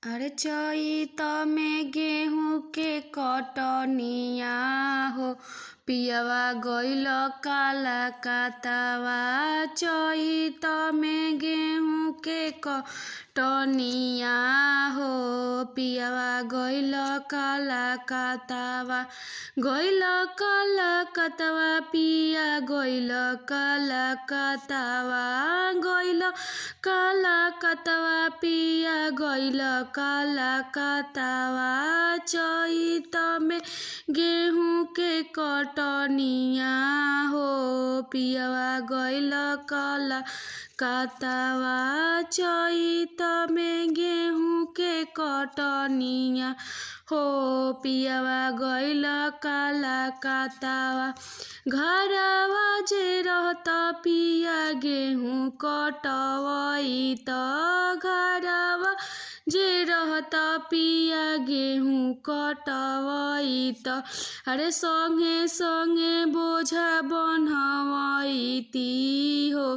अरे चैत में गेहूं के कटनिया हो, पियवा गइल काला कातवा। चैत में गेहूं के कटनिया हो, पियवा गइल काला कातवा। गइल काला कातवा, पिया गइल काला कातवा। गइल काला कातवा, पिया गइल काला कातवा। चैत में गेहूं के कटनिया हो, पियवा गइल काला कातवा। चैत में गेहूं के कटनिया हो, पियवा गइल काला कातवा। घरवा जे रहत पिया गेहूं कटवइत, घरवा जे रहत पिया गेहूं कटवइत। अरे संगे संगे बोझा बन्हवैती हो,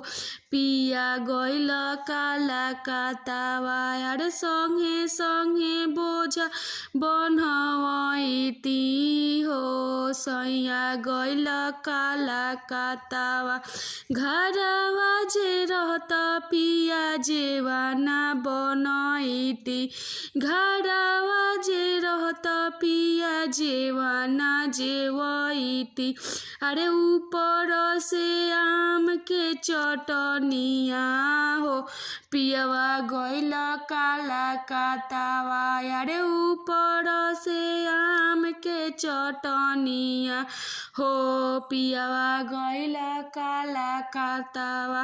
पिया गइल काला कातवा। अरे संगे संगे बोझा बन्हवैती हो, सैया गइल काला कातवा। घरवा जे रहत पिया जेवाना बनैती, घरवा जे रहत पिया जेवाना जेवैती। अरे ऊपर से आम के चटनिया हो, पियवा गइल काला कातवा। अरे ऊपर से आम के चटनिया हो, पियवा गइल काला कातवा।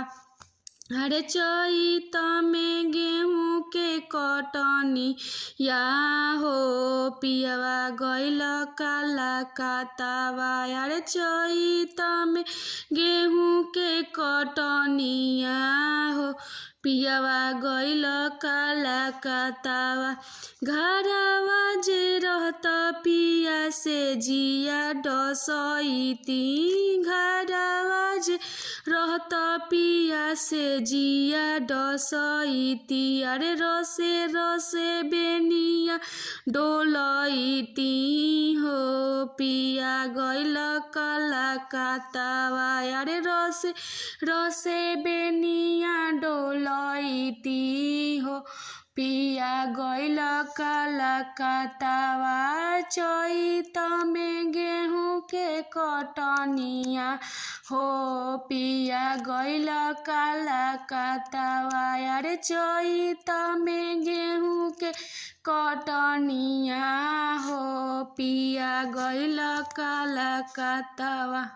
अरे चैत में गेहूं के कटनिया हो, पियवा गइल काला कातवा। अरे चैत में गेहूं के कटनिया हो, पियवा गइल काला कातवा। घरवा जे रहत पिया से जिया डसैती, घरवा जे रहत पिया से जिया डसैती। अरे रसे रसे बेनिया डोलैती हो, पिया गइल काला कातवा। अरे रसे रसे बेनिया डोलैती हो, पिया गइल काला कातवा। चैत में गेहूं के कटनिया हो, पिया गइल काला कातवा। अरे चैत में गेहूं के कटनिया हो, पिया गइल काला कातवा।